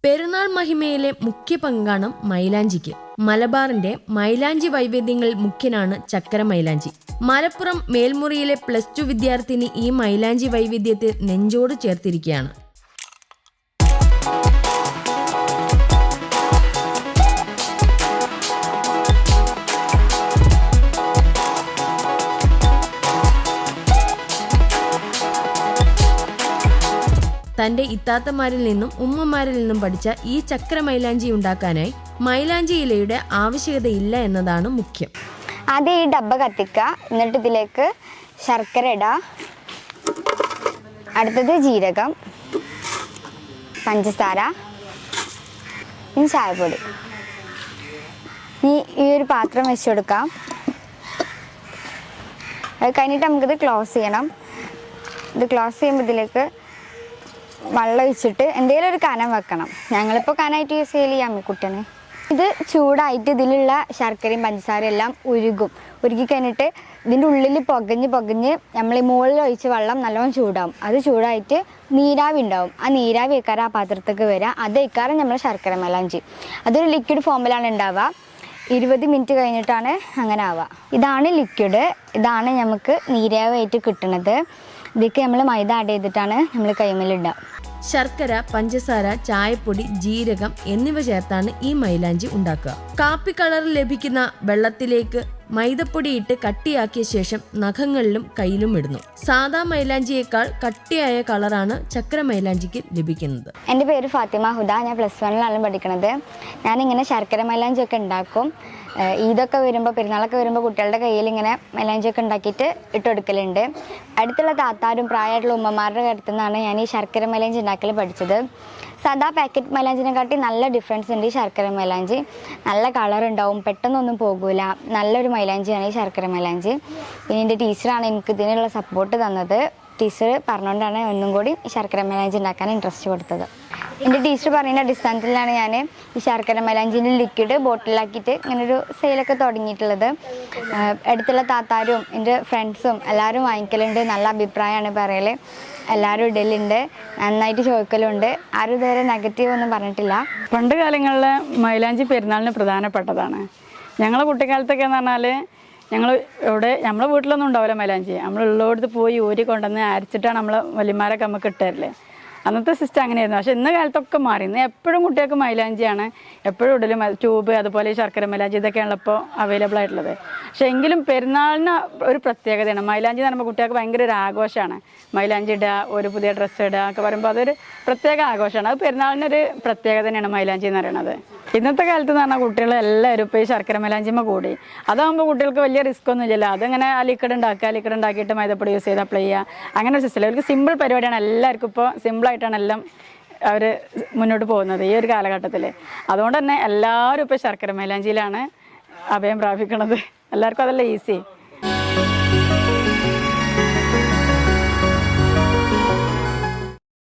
പെരുന്നാൾ മഹിമയിലെ മുഖ്യ പങ്കാണ് മൈലാഞ്ചിക്ക്. മലബാറിന്റെ മൈലാഞ്ചി വൈവിധ്യങ്ങളിൽ മുഖ്യനാണ് ചക്കര മൈലാഞ്ചി. മലപ്പുറം മേൽമുറിയിലെ +2 വിദ്യാർത്ഥിനി ഈ മൈലാഞ്ചി വൈവിധ്യത്തെ നെഞ്ചോട് ചേർത്തിരിക്കുകയാണ്. തന്റെ ഇത്താത്തമാരിൽ നിന്നും ഉമ്മമാരിൽ നിന്നും പഠിച്ച ഈ ചക്കര മൈലാഞ്ചി ഉണ്ടാക്കാനായി മൈലാഞ്ചി ഇലയുടെ ആവശ്യകതയില്ല എന്നതാണ് മുഖ്യം. ആദ്യം ഈ ഡബ്ബ കത്തിക്കുക, എന്നിട്ട് ഇതിലേക്ക് ശർക്കര ഇടുക, അടുത്തത് ജീരകം, പഞ്ചസാര, ഇനി ചായപ്പൊടി. ഈ ഒരു പാത്രം വെച്ച് കൊടുക്കാം. അത് കഴിഞ്ഞിട്ട് നമുക്കിത് ക്ലോസ് ചെയ്യണം. ഇത് ക്ലോസ് ചെയ്യുമ്പോൾ ഇതിലേക്ക് വെള്ളം ഒഴിച്ചിട്ട് എന്തെങ്കിലും ഒരു കനം വെക്കണം. ഞങ്ങളിപ്പോൾ കനമായിട്ട് യൂസ് ചെയ്യല് അമ്മിക്കുട്ടന്. ഇത് ചൂടായിട്ട് ഇതിലുള്ള ശർക്കരയും പഞ്ചസാരയും എല്ലാം ഉരുകി കഴിഞ്ഞിട്ട് ഇതിൻ്റെ ഉള്ളിൽ പുകഞ്ഞ് നമ്മൾ ഈ മുകളിൽ ഒഴിച്ച് വെള്ളം നല്ലോണം ചൂടാവും. അത് ചൂടായിട്ട് നീരാവി ഉണ്ടാവും. ആ നീരാവി വെക്കാറ് ആ പാത്രത്തേക്ക് വരിക. അത് വെക്കാറ് നമ്മൾ ശർക്കര മൈലാഞ്ചി. അതൊരു ലിക്വിഡ് ഫോമിലാണ് ഉണ്ടാവുക. 20 മിനിറ്റ് കഴിഞ്ഞിട്ടാണ് അങ്ങനെ ആവുക. ഇതാണ് ലിക്വിഡ്. ഇതാണ് നമുക്ക് നീരാവിയായിട്ട് കിട്ടുന്നത്. ഇതൊക്കെ നമ്മൾ മൈദ ആഡ് ചെയ്തിട്ടാണ് നമ്മൾ കൈമേലിടുക. ശർക്കര, പഞ്ചസാര, ചായപ്പൊടി, ജീരകം എന്നിവ ചേർത്താണ് ഈ മൈലാഞ്ചി ഉണ്ടാക്കുക. കാപ്പി കളറിൽ ലഭിക്കുന്ന വെള്ളത്തിലേക്ക് മൈദപ്പൊടി ഇട്ട് കട്ടിയാക്കിയ ശേഷം നഖങ്ങളിലും കയ്യിലും ഇടുന്നു. സാദാ മൈലാഞ്ചിയേക്കാൾ കട്ടിയായ കളറാണ് ചക്കര മൈലാഞ്ചിക്ക് ലഭിക്കുന്നത്. എൻ്റെ പേര് ഫാത്തിമ ഹുദ. ഞാൻ +1 പഠിക്കുന്നത്. ഞാനിങ്ങനെ ശർക്കര മൈലാഞ്ചിയൊക്കെ ഉണ്ടാക്കും. ഈദൊക്കെ വരുമ്പോൾ, പെരുന്നാളൊക്കെ വരുമ്പോൾ കുട്ടികളുടെ കയ്യിൽ ഇങ്ങനെ മൈലാഞ്ചിയൊക്കെ ഉണ്ടാക്കിയിട്ട് ഇട്ടുകൊടുക്കലുണ്ട്. അടുത്തുള്ള താത്താരും പ്രായമായിട്ടുള്ള ഉമ്മമാരുടെ അടുത്തു നിന്നാണ് ഞാൻ ഈ ശർക്കര മൈലാഞ്ചി ഉണ്ടാക്കൽ പഠിച്ചത്. സാധാ പാക്കറ്റ് മൈലാഞ്ചിനെക്കാട്ടി നല്ല ഡിഫറൻസ് ഉണ്ട് ഈ ശർക്കര മൈലാഞ്ചി. നല്ല കളർ ഉണ്ടാവും, പെട്ടെന്നൊന്നും പോകില്ല. നല്ലൊരു മൈലാഞ്ചിയാണ് ഈ ശർക്കര മൈലാഞ്ചി. പിന്നെ എൻ്റെ ടീച്ചറാണ് എനിക്ക് ഇതിനുള്ള സപ്പോർട്ട് തന്നത്. ടീച്ചർ പറഞ്ഞുകൊണ്ടാണ് ഒന്നും കൂടി ഈ ശർക്കര മൈലാഞ്ചി ഉണ്ടാക്കാൻ ഇൻട്രസ്റ്റ് കൊടുത്തത്. എൻ്റെ ടീച്ചർ പറയുന്ന അടിസ്ഥാനത്തിലാണ് ഞാൻ ഈ ശർക്കര മൈലാഞ്ചിൻ്റെ ലിക്വിഡ് ബോട്ടിലാക്കിയിട്ട് ഇങ്ങനൊരു സെയിലൊക്കെ തുടങ്ങിയിട്ടുള്ളത്. അടുത്തുള്ള താത്താരും എൻ്റെ ഫ്രണ്ട്സും എല്ലാവരും വാങ്ങിക്കലുണ്ട്. നല്ല അഭിപ്രായമാണ് പറയൽ. എല്ലാവരും ഇടലുണ്ട്, നന്നായിട്ട് ചോദിക്കലുണ്ട്. ആരും ഇതുവരെ നെഗറ്റീവ് ഒന്നും പറഞ്ഞിട്ടില്ല. പണ്ട് കാലങ്ങളിൽ മൈലാഞ്ചി പെരുന്നാളിന് പ്രധാനപ്പെട്ടതാണ്. ഞങ്ങളെ കുട്ടിക്കാലത്തൊക്കെ എന്ന് പറഞ്ഞാൽ നമ്മളെ വീട്ടിലൊന്നും ഉണ്ടാവില്ല മൈലാഞ്ചി. നമ്മളുള്ളടത്ത് പോയി ഊരി കൊണ്ടുവന്ന് അരച്ചിട്ടാണ് നമ്മളെ വലിയമാരൊക്കെ നമുക്ക് ഇട്ടതല്ലേ. അന്നത്തെ സിസ്റ്റം അങ്ങനെയായിരുന്നു. പക്ഷേ ഇന്ന കാലത്തൊക്കെ മാറി. ഇന്ന് എപ്പോഴും കുട്ടികൾക്ക് മൈലാഞ്ചിയാണ്, എപ്പോഴും ഇടലും. ട്യൂബ്, അതുപോലെ ശർക്കര മൈലാഞ്ചി, ഇതൊക്കെയാണല്ലോ ഇപ്പോൾ അവൈലബിൾ ആയിട്ടുള്ളത്. പക്ഷേ എങ്കിലും പെരുന്നാളിന് ഒരു പ്രത്യേകതയാണ്. മൈലാഞ്ചി എന്ന് പറയുമ്പോൾ കുട്ടികൾക്ക് ഭയങ്കര ഒരു ആഘോഷമാണ്. മൈലാഞ്ചി ഇടുക, ഒരു പുതിയ ഡ്രസ്സ് ഇടുക ഒക്കെ പറയുമ്പോൾ അതൊരു പ്രത്യേക ആഘോഷമാണ്. അത് പെരുന്നാളിനൊരു പ്രത്യേകത തന്നെയാണ് മൈലാഞ്ചി എന്ന് പറയുന്നത്. ഇന്നത്തെ കാലത്ത് എന്ന് പറഞ്ഞാൽ കുട്ടികൾ എല്ലാവരും ഇപ്പോൾ ഈ ശർക്കര മൈലാഞ്ചിമ്മ കൂടി. അതാകുമ്പോൾ കുട്ടികൾക്ക് വലിയ റിസ്ക് ഒന്നും ഇല്ലല്ലോ. അതങ്ങനെ ലിക്വിഡ് ഉണ്ടാക്കിയിട്ട് മൈദപ്പൊടി യൂസ് ചെയ്ത് അപ്ലൈ ചെയ്യുക, അങ്ങനെ ഒരു സിസ്റ്റം. അവർക്ക് സിമ്പിൾ പരിപാടിയാണ്. എല്ലാവർക്കും ഇപ്പോൾ സിമ്പിളായിട്ടാണ് എല്ലാം അവർ മുന്നോട്ട് പോകുന്നത് ഈ ഒരു കാലഘട്ടത്തിൽ. അതുകൊണ്ട് തന്നെ എല്ലാവരും ഇപ്പോൾ ശർക്കര മൈലാഞ്ചിയിലാണ് അഭയം പ്രാപിക്കുന്നത്. എല്ലാവർക്കും അതല്ല ഈസി.